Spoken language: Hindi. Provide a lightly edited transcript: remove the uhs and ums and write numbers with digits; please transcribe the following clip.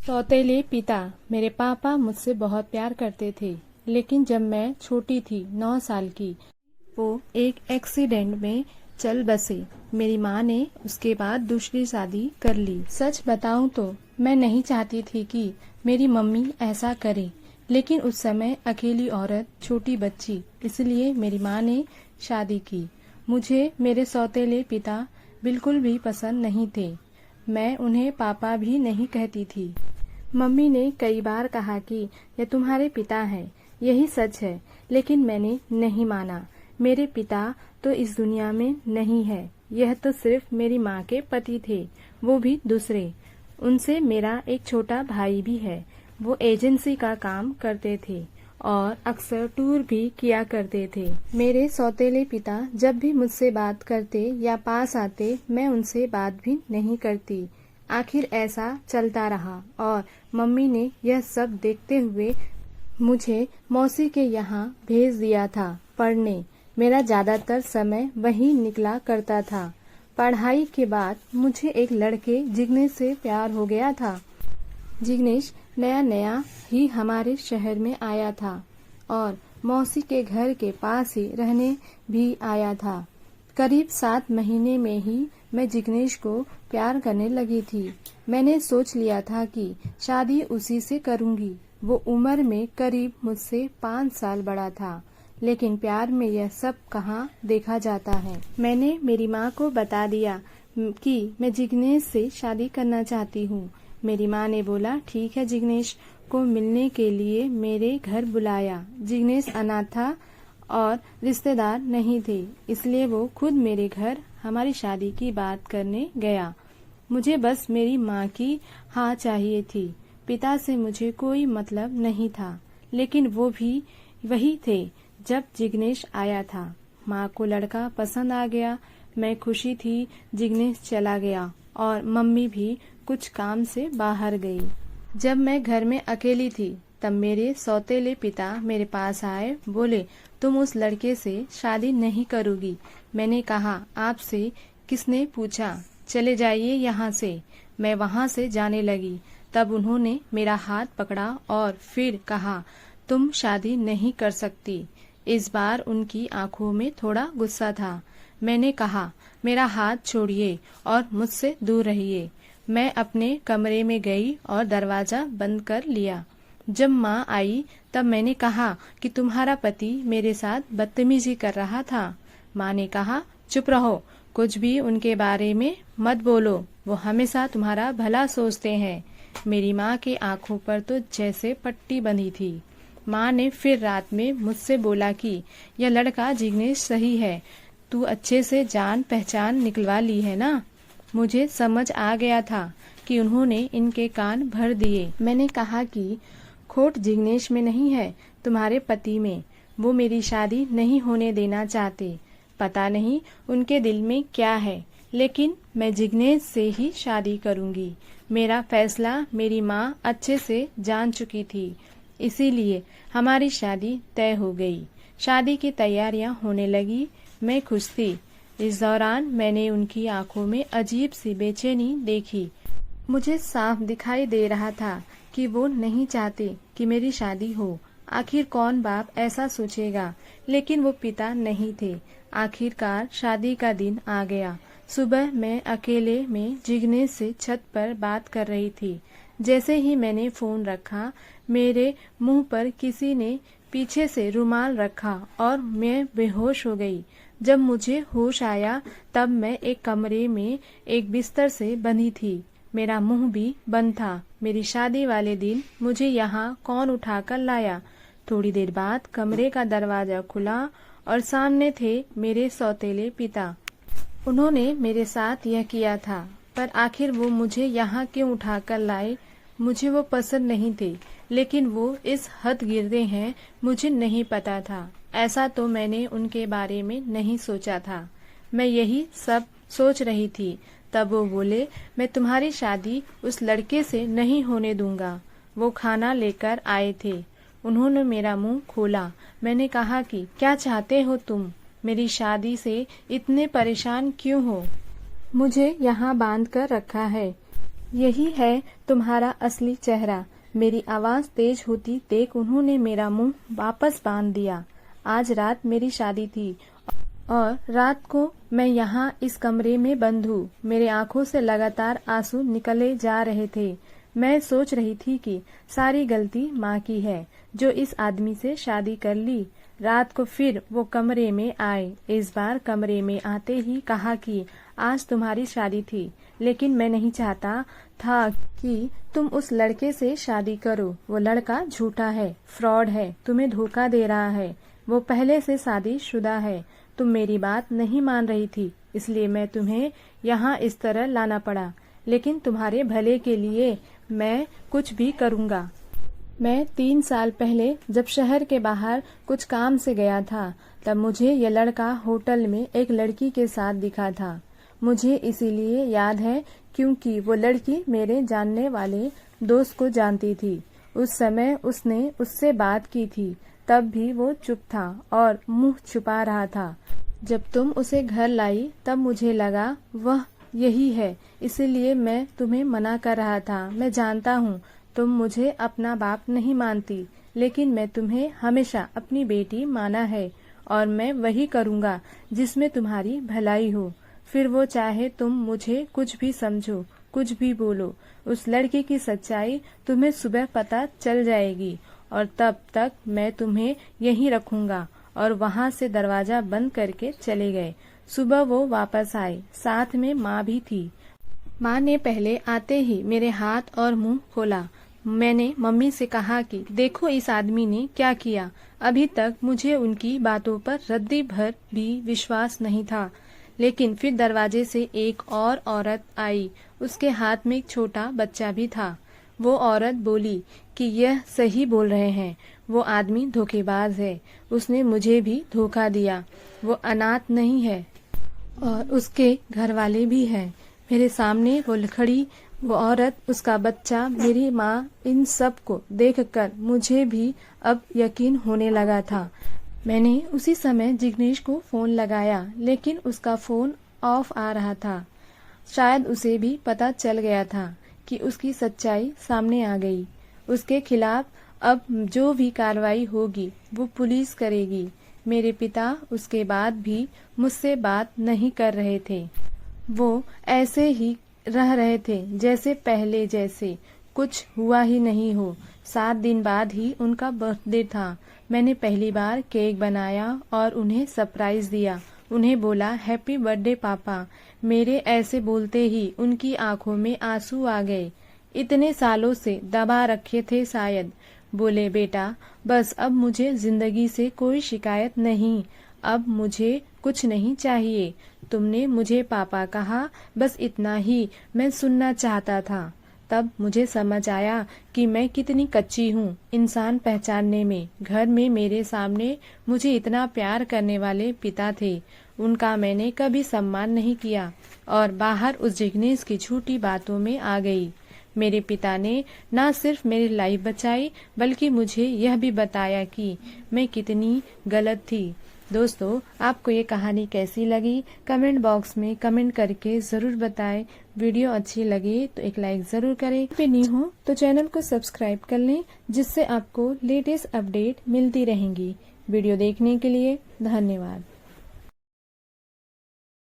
सौतेले पिता। मेरे पापा मुझसे बहुत प्यार करते थे, लेकिन जब मैं छोटी थी 9 साल की, वो एक एक्सीडेंट में चल बसे। मेरी माँ ने उसके बाद दूसरी शादी कर ली। सच बताऊं तो मैं नहीं चाहती थी कि मेरी मम्मी ऐसा करे, लेकिन उस समय अकेली औरत, छोटी बच्ची, इसलिए मेरी माँ ने शादी की। मुझे मेरे सौतेले पिता बिल्कुल भी पसंद नहीं थे। मैं उन्हें पापा भी नहीं कहती थी। मम्मी ने कई बार कहा कि यह तुम्हारे पिता हैं, यही सच है, लेकिन मैंने नहीं माना। मेरे पिता तो इस दुनिया में नहीं है, यह तो सिर्फ मेरी माँ के पति थे, वो भी दूसरे। उनसे मेरा एक छोटा भाई भी है। वो एजेंसी का काम करते थे और अक्सर टूर भी किया करते थे। मेरे सौतेले पिता जब भी मुझसे बात करते या पास आते, मैं उनसे बात भी नहीं करती। आखिर ऐसा चलता रहा और मम्मी ने यह सब देखते हुए मुझे मौसी के यहाँ भेज दिया था पढ़ने। मेरा ज़्यादातर समय वहीं निकला करता था। पढ़ाई के बाद मुझे एक लड़के जिग्नेश से प्यार हो गया था। जिग्नेश नया नया ही हमारे शहर में आया था और मौसी के घर के पास ही रहने भी आया था। करीब 7 महीने में ही मैं जिग्नेश को प्यार करने लगी थी। मैंने सोच लिया था कि शादी उसी से करूंगी। वो उम्र में करीब मुझसे 5 साल बड़ा था, लेकिन प्यार में यह सब कहाँ देखा जाता है। मैंने मेरी माँ को बता दिया कि मैं जिग्नेश से शादी करना चाहती हूँ। मेरी माँ ने बोला ठीक है, जिग्नेश को मिलने के लिए मेरे घर बुलाया। जिग्नेश अनाथ था और रिश्तेदार नहीं थे, इसलिए वो खुद मेरे घर हमारी शादी की बात करने गया। मुझे बस मेरी माँ की हाँ चाहिए थी। पिता से मुझे कोई मतलब नहीं था, लेकिन वो भी वही थे जब जिग्नेश आया था। माँ को लड़का पसंद आ गया। मैं खुशी थी। जिग्नेश चला गया और मम्मी भी कुछ काम से बाहर गई। जब मैं घर में अकेली थी, तब मेरे सौतेले पिता मेरे पास आए। बोले, तुम उस लड़के से शादी नहीं करोगी। मैंने कहा, आपसे किसने पूछा? चले जाइए यहाँ से। मैं वहाँ से जाने लगी। तब उन्होंने मेरा हाथ पकड़ा और फिर कहा, तुम शादी नहीं कर सकती। इस बार उनकी आंखों में थोड़ा गुस्सा था। मैंने कहा, मेरा हाथ छोड़िए और मुझसे दूर रहिए। मैं अपने कमरे में गई और दरवाजा बंद कर लिया। जब माँ आई तब मैंने कहा कि तुम्हारा पति मेरे साथ बदतमीजी कर रहा था। माँ ने कहा, चुप रहो, कुछ भी उनके बारे में मत बोलो, वो हमेशा तुम्हारा भला सोचते हैं। मेरी माँ की आंखों पर तो जैसे पट्टी बंधी थी। माँ ने फिर रात में मुझसे बोला कि यह लड़का जिग्नेश सही है, तू अच्छे से जान पहचान निकलवा ली है ना। मुझे समझ आ गया था कि उन्होंने इनके कान भर दिए। मैंने कहा कि खोट जिग्नेश में नहीं है, तुम्हारे पति में। वो मेरी शादी नहीं होने देना चाहते। पता नहीं उनके दिल में क्या है, लेकिन मैं जिग्नेश से ही शादी करूंगी। मेरा फैसला मेरी माँ अच्छे से जान चुकी थी, इसीलिए हमारी शादी तय हो गई। शादी की तैयारियां होने लगी। मैं खुश थी। इस दौरान मैंने उनकी आंखों में अजीब सी बेचैनी देखी। मुझे साफ दिखाई दे रहा था कि वो नहीं चाहते कि मेरी शादी हो। आखिर कौन बाप ऐसा सोचेगा, लेकिन वो पिता नहीं थे। आखिरकार शादी का दिन आ गया। सुबह मैं अकेले में जिग्नेश से छत पर बात कर रही थी। जैसे ही मैंने फोन रखा, मेरे मुंह पर किसी ने पीछे से रुमाल रखा और मैं बेहोश हो गई। जब मुझे होश आया तब मैं एक कमरे में एक बिस्तर से बंधी थी। मेरा मुंह भी बंद था। मेरी शादी वाले दिन मुझे यहाँ कौन उठाकर लाया? थोड़ी देर बाद कमरे का दरवाजा खुला और सामने थे मेरे सौतेले पिता। उन्होंने मेरे साथ यह किया था, पर आखिर वो मुझे यहाँ क्यों उठाकर लाए? मुझे वो पसंद नहीं थे, लेकिन वो इस हद गिरते हैं मुझे नहीं पता था। ऐसा तो मैंने उनके बारे में नहीं सोचा था। मैं यही सब सोच रही थी। तब वो बोले, मैं तुम्हारी शादी उस लड़के से नहीं होने दूंगा। वो खाना लेकर आए थे। उन्होंने मेरा मुंह खोला। मैंने कहा कि क्या चाहते हो तुम? मेरी शादी से इतने परेशान क्यों हो? मुझे यहाँ बांध कर रखा है। यही है तुम्हारा असली चेहरा। मेरी आवाज तेज होती देख उन्होंने मेरा मुंह वापस बांध दिया। आज रात मेरी शादी थी और रात को मैं यहाँ इस कमरे में बंद हूँ। मेरे आंखों से लगातार आंसू निकले जा रहे थे। मैं सोच रही थी कि सारी गलती माँ की है जो इस आदमी से शादी कर ली। रात को फिर वो कमरे में आए। इस बार कमरे में आते ही कहा कि आज तुम्हारी शादी थी, लेकिन मैं नहीं चाहता था कि तुम उस लड़के से शादी करो। वो लड़का झूठा है, फ्रॉड है, तुम्हें धोखा दे रहा है। वो पहले से शादीशुदा है। तुम मेरी बात नहीं मान रही थी, इसलिए मैं तुम्हें यहाँ इस तरह लाना पड़ा। लेकिन तुम्हारे भले के लिए मैं कुछ भी करूँगा। मैं 3 साल पहले जब शहर के बाहर कुछ काम से गया था, तब मुझे यह लड़का होटल में एक लड़की के साथ दिखा था। मुझे इसीलिए याद है क्योंकि वो लड़की मेरे जानने वाले दोस्त को जानती थी। उस समय उसने उससे बात की थी, तब भी वो चुप था और मुंह छुपा रहा था। जब तुम उसे घर लाई तब मुझे लगा वह यही है, इसीलिए मैं तुम्हें मना कर रहा था। मैं जानता हूँ तुम मुझे अपना बाप नहीं मानती, लेकिन मैं तुम्हें हमेशा अपनी बेटी माना है और मैं वही करूँगा जिसमें तुम्हारी भलाई हो। फिर वो चाहे तुम मुझे कुछ भी समझो, कुछ भी बोलो, उस लड़के की सच्चाई तुम्हें सुबह पता चल जाएगी और तब तक मैं तुम्हें यहीं रखूंगा। और वहाँ से दरवाजा बंद करके चले गए। सुबह वो वापस आए, साथ में माँ भी थी। माँ ने पहले आते ही मेरे हाथ और मुंह खोला। मैंने मम्मी से कहा कि देखो इस आदमी ने क्या किया। अभी तक मुझे उनकी बातों पर रद्दी भर भी विश्वास नहीं था। लेकिन फिर दरवाजे से एक और औरत आई। उसके हाथ में एक छोटा बच्चा भी था। वो औरत बोली कि यह सही बोल रहे हैं, वो आदमी धोखेबाज है। उसने मुझे भी धोखा दिया। वो अनाथ नहीं है और उसके घर वाले भी हैं। मेरे सामने वो खड़ी वो औरत, उसका बच्चा, मेरी माँ, इन सब को देखकर मुझे भी अब यकीन होने लगा था। मैंने उसी समय जिग्नेश को फोन लगाया, लेकिन उसका फोन ऑफ आ रहा था। शायद उसे भी पता चल गया था कि उसकी सच्चाई सामने आ गई। उसके खिलाफ अब जो भी कार्रवाई होगी वो पुलिस करेगी। मेरे पिता उसके बाद भी मुझसे बात नहीं कर रहे थे। वो ऐसे ही रह रहे थे जैसे पहले, जैसे कुछ हुआ ही नहीं हो। 7 दिन बाद ही उनका बर्थडे था। मैंने पहली बार केक बनाया और उन्हें सरप्राइज दिया। उन्हें बोला हैप्पी बर्थडे पापा। मेरे ऐसे बोलते ही उनकी आंखों में आंसू आ गए। इतने सालों से दबा रखे थे शायद। बोले बेटा बस अब मुझे जिंदगी से कोई शिकायत नहीं, अब मुझे कुछ नहीं चाहिए। तुमने मुझे पापा कहा, बस इतना ही मैं सुनना चाहता था। तब मुझे समझ आया कि मैं कितनी कच्ची हूँ इंसान पहचानने में। घर में मेरे सामने मुझे इतना प्यार करने वाले पिता थे, उनका मैंने कभी सम्मान नहीं किया और बाहर उस जिग्नेश की झूठी बातों में आ गई। मेरे पिता ने न सिर्फ मेरी लाइफ बचाई, बल्कि मुझे यह भी बताया कि मैं कितनी गलत थी। दोस्तों, आपको ये कहानी कैसी लगी कमेंट बॉक्स में कमेंट करके जरूर बताएं। वीडियो अच्छी लगे तो एक लाइक जरूर करें। फिर नहीं हो तो चैनल को सब्सक्राइब कर लें, जिससे आपको लेटेस्ट अपडेट मिलती रहेंगी। वीडियो देखने के लिए धन्यवाद।